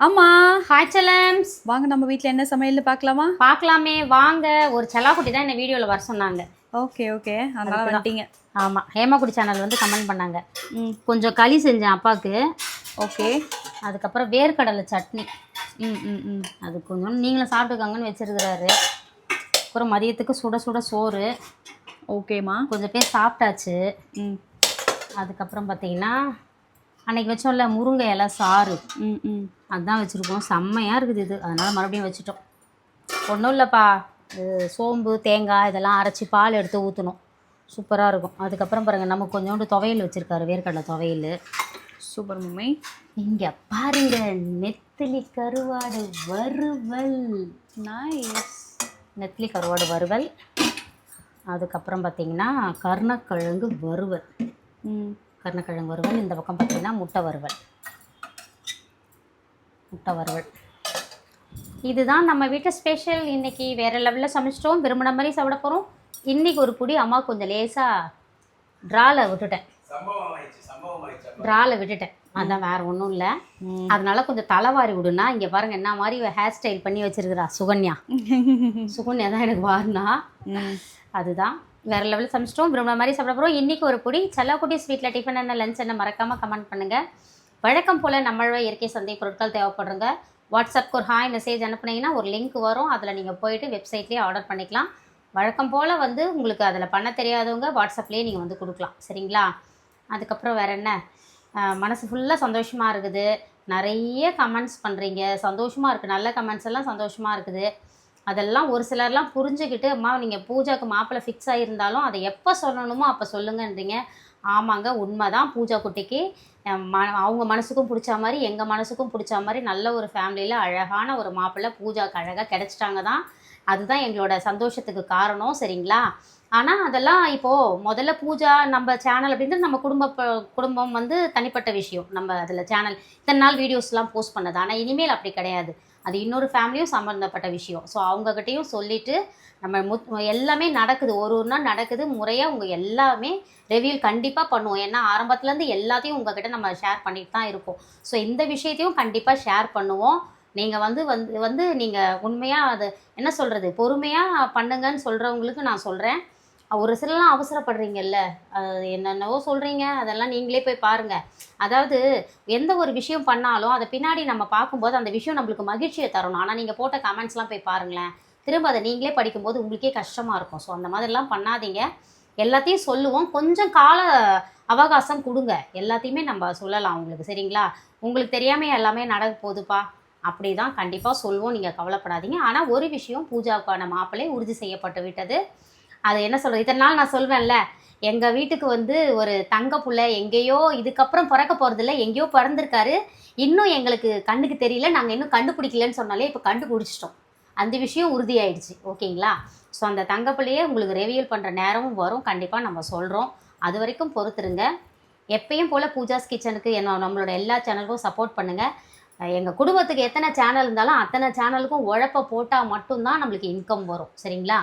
அம்மா ஹாய் செல்லம்ஸ், வாங்க நம்ம வீட்டில் என்ன சமையல்னு பார்க்கலாமா? பார்க்கலாமே வாங்க. ஒரு செல்லாக்குட்டி தான் இந்த வீடியோவில் வர சொன்னாங்க. ஓகே ஓகே, அதனால வந்துட்டீங்க. ஆமாம், ஹேமாக்குடி சேனல் வந்து கமெண்ட் பண்ணாங்க. கொஞ்சம் களி செஞ்சேன் அப்பாவுக்கு. ஓகே. அதுக்கப்புறம் வேர்க்கடலை சட்னி. அது கொஞ்சம் நீங்களும் சாப்பிட்டுக்கோங்கன்னு வச்சுருக்கிறாரு. அப்புறம் மதியத்துக்கு சுட சுட சோறு. ஓகேம்மா, கொஞ்சம் பேர் சாப்பிட்டாச்சு. அதுக்கப்புறம் பார்த்தீங்கன்னா அன்றைக்கி வச்சோம்ல முருங்கை இலை சாறு, அதுதான் வச்சுருக்கோம். செம்மையாக இருக்குது இது, அதனால் மறுபடியும் வச்சுட்டோம். ஒன்றும் இல்லைப்பா, இது சோம்பு தேங்காய் இதெல்லாம் அரைச்சி பால் எடுத்து ஊற்றணும், சூப்பராக இருக்கும். அதுக்கப்புறம் பாருங்கள், நமக்கு கொஞ்சோண்டு துவையல் வச்சுருக்காரு, வேர்க்கடலை துவையல். Super mummy. இங்கே பாருங்க, நெத்திலி கருவாடு வறுவல். நைஸ். நெத்திலி கருவாடு வறுவல். அதுக்கப்புறம் பார்த்திங்கன்னா கருணக்கிழங்கு வறுவல். கருணக்கிழங்கு வறுவல். இந்த பக்கம் பார்த்திங்கன்னா முட்டை வறுவல். இதுதான் நம்ம வீட்டு ஸ்பெஷல். இன்றைக்கி வேறு லெவலில் சமைச்சிட்டோம், விரும்பின மாதிரி சாப்பிட போகிறோம். இன்றைக்கி ஒரு புடி அம்மா கொஞ்சம் லேசாக ட்ராவில் விட்டுட்டேன். அதான் வேறு ஒன்றும் இல்லை. அதனால கொஞ்சம் தலைவாரி விடுனா. இங்கே பாருங்கள் என்ன மாதிரி ஹேர் ஸ்டைல் பண்ணி வச்சுருக்கிறா சுகன்யா. சுகன்யா தான் எனக்கு வாரினா. அதுதான் வேறு லெவலில் சமைச்சிட்டோம், விரும்பின மாதிரி சாப்பிட போகிறோம். இன்றைக்கி ஒரு புடி செல்லக்குட்டி ஸ்வீட்டில் டிஃபன் என்ன லஞ்ச் என்ன மறக்காமல் கமெண்ட் பண்ணுங்கள். வழக்கம் போல் நம்மளோட இயற்கை சந்தை பொருட்கள் தேவைப்படுறங்க. வாட்ஸ்அப்க்கு ஒரு ஹாய் மெசேஜ் அனுப்புனீங்கன்னா ஒரு லிங்க் வரும், அதில் நீங்கள் போயிட்டு வெப்சைட்லேயே ஆர்டர் பண்ணிக்கலாம். வழக்கம் போல் வந்து உங்களுக்கு அதில் பண்ண தெரியாதவங்க வாட்ஸ்அப்லேயே நீங்கள் வந்து கொடுக்கலாம், சரிங்களா? அதுக்கப்புறம் வேறு என்ன, மனசு ஃபுல்லாக சந்தோஷமாக இருக்குது. நிறைய கமெண்ட்ஸ் பண்ணுறீங்க, சந்தோஷமாக இருக்குது. நல்ல கமெண்ட்ஸ் எல்லாம் சந்தோஷமாக இருக்குது. அதெல்லாம் ஒரு சிலர்லாம் புரிஞ்சுக்கிட்டு, அம்மா நீங்கள் பூஜாவுக்கு மாப்பிள்ளை ஃபிக்ஸ் ஆகியிருந்தாலும் அதை எப்போ சொல்லணுமோ அப்போ சொல்லுங்கன்றீங்க. ஆமாங்க, உண்மை தான். பூஜா குட்டிக்கு அவங்க மனசுக்கும் பிடிச்ச மாதிரி எங்கள் மனசுக்கும் பிடிச்ச மாதிரி நல்ல ஒரு ஃபேமிலியில் அழகான ஒரு மாப்பிள்ளை பூஜாவுக்கு அழகாக கிடச்சிட்டாங்க தான். அதுதான் எங்களோட சந்தோஷத்துக்கு காரணம், சரிங்களா? ஆனால் அதெல்லாம் இப்போது முதல்ல பூஜா நம்ம சேனல் அப்படின்றது நம்ம குடும்பம் வந்து தனிப்பட்ட விஷயம். நம்ம அதில் சேனல் இத்தனை நாள் வீடியோஸ்லாம் போஸ்ட் பண்ணது. ஆனால் இனிமேல் அப்படி கிடையாது, அது இன்னொரு ஃபேமிலியும் சம்மந்தப்பட்ட விஷயம். ஸோ அவங்கக்கிட்டையும் சொல்லிவிட்டு நம்ம எல்லாமே நடக்குது, ஒரு நாள் நடக்குது முறையாக. உங்கள் எல்லாமே ரிவ்யூல் கண்டிப்பாக பண்ணுவோம். ஏன்னா ஆரம்பத்துலேருந்து எல்லாத்தையும் உங்கள்கிட்ட நம்ம ஷேர் பண்ணிட்டு தான் இருக்கோம். ஸோ இந்த விஷயத்தையும் கண்டிப்பாக ஷேர் பண்ணுவோம். நீங்கள் வந்து நீங்கள் உண்மையாக அது என்ன சொல்கிறது, பொறுமையாக பண்ணுங்கன்னு சொல்கிறவங்களுக்கு நான் சொல்கிறேன். ஒரு சிலலாம் அவசரப்படுறீங்கல்ல, என்னென்னவோ சொல்கிறீங்க, அதெல்லாம் நீங்களே போய் பாருங்கள். அதாவது எந்த ஒரு விஷயம் பண்ணாலும் அதை பின்னாடி நம்ம பார்க்கும்போது அந்த விஷயம் நம்மளுக்கு மகிழ்ச்சியை தரணும். ஆனால் நீங்கள் போட்ட கமெண்ட்ஸ்லாம் போய் பாருங்களேன், திரும்ப அதை நீங்களே படிக்கும்போது உங்களுக்கே கஷ்டமாக இருக்கும். ஸோ அந்த மாதிரிலாம் பண்ணாதீங்க. எல்லாத்தையும் சொல்லுவோம், கொஞ்சம் கால அவகாசம் கொடுங்க. எல்லாத்தையுமே நம்ம சொல்லலாம் உங்களுக்கு, சரிங்களா? உங்களுக்கு தெரியாமல் எல்லாமே நடக்க போகுதுப்பா அப்படி தான் கண்டிப்பாக சொல்லுவோம், நீங்கள் கவலைப்படாதீங்க. ஆனால் ஒரு விஷயம், பூஜாவுக்கான மாப்பிள்ளை உறுதி செய்யப்பட்டு விட்டது. அது என்ன சொல்கிறது, இத்தனை நாள் நான் சொல்வேன்ல, எங்கள் வீட்டுக்கு வந்து ஒரு தங்க புள்ள எங்கேயோ இதுக்கப்புறம் பிறக்க போகிறதில்ல, எங்கேயோ பிறந்திருக்காரு, இன்னும் எங்களுக்கு கண்ணுக்கு தெரியல, நாங்கள் இன்னும் கண்டுபிடிக்கலன்னு சொன்னாலே இப்போ கண்டுபிடிச்சிட்டோம். அந்த விஷயம் உறுதியாயிடுச்சு, ஓகேங்களா? ஸோ அந்த தங்கப்பிள்ளையே உங்களுக்கு ரிவீல் பண்ணுற நேரமும் வரும், கண்டிப்பாக நம்ம சொல்கிறோம். அது வரைக்கும் பொறுத்துருங்க. எப்பயும் போல் பூஜாஸ் கிச்சனுக்கு நம்மளோட எல்லா சேனலுக்கும் சப்போர்ட் பண்ணுங்கள். எங்கள் குடும்பத்துக்கு எத்தனை சேனல் இருந்தாலும் அத்தனை சேனலுக்கும் உழைப்ப போட்டால் மட்டும்தான் நம்மளுக்கு இன்கம் வரும், சரிங்களா?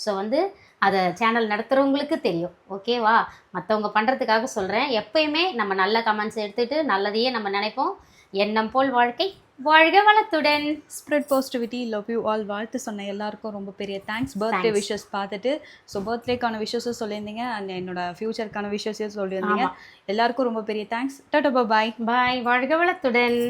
ஸோ வந்து அதை சேனல் நடத்துகிறவங்களுக்கு தெரியும், ஓகேவா? மற்றவங்க பண்ணுறதுக்காக சொல்கிறேன். எப்பயுமே நம்ம நல்ல கமெண்ட்ஸ் எடுத்துகிட்டு நல்லதையே நம்ம நினைப்போம். எண்ணம் போல் வாழ்க்கை, வாழ்க வளத்துடன். Spread positivity, love you all. வாழ்த்து சொன்ன எல்லாருக்கும் ரொம்ப பெரிய தேங்க்ஸ். பர்த்டே விஷஸ் பார்த்துட்டு, ஸோ பர்த்டேக்கான விஷஸும் சொல்லியிருந்தீங்க, அண்ட் என்னோட ஃப்யூச்சருக்கான விஷஸையும் சொல்லியிருந்தீங்க. எல்லாருக்கும் ரொம்ப பெரிய தேங்க்ஸ். டாடா, பாய் பாய், வாழ்க வளத்துடன்.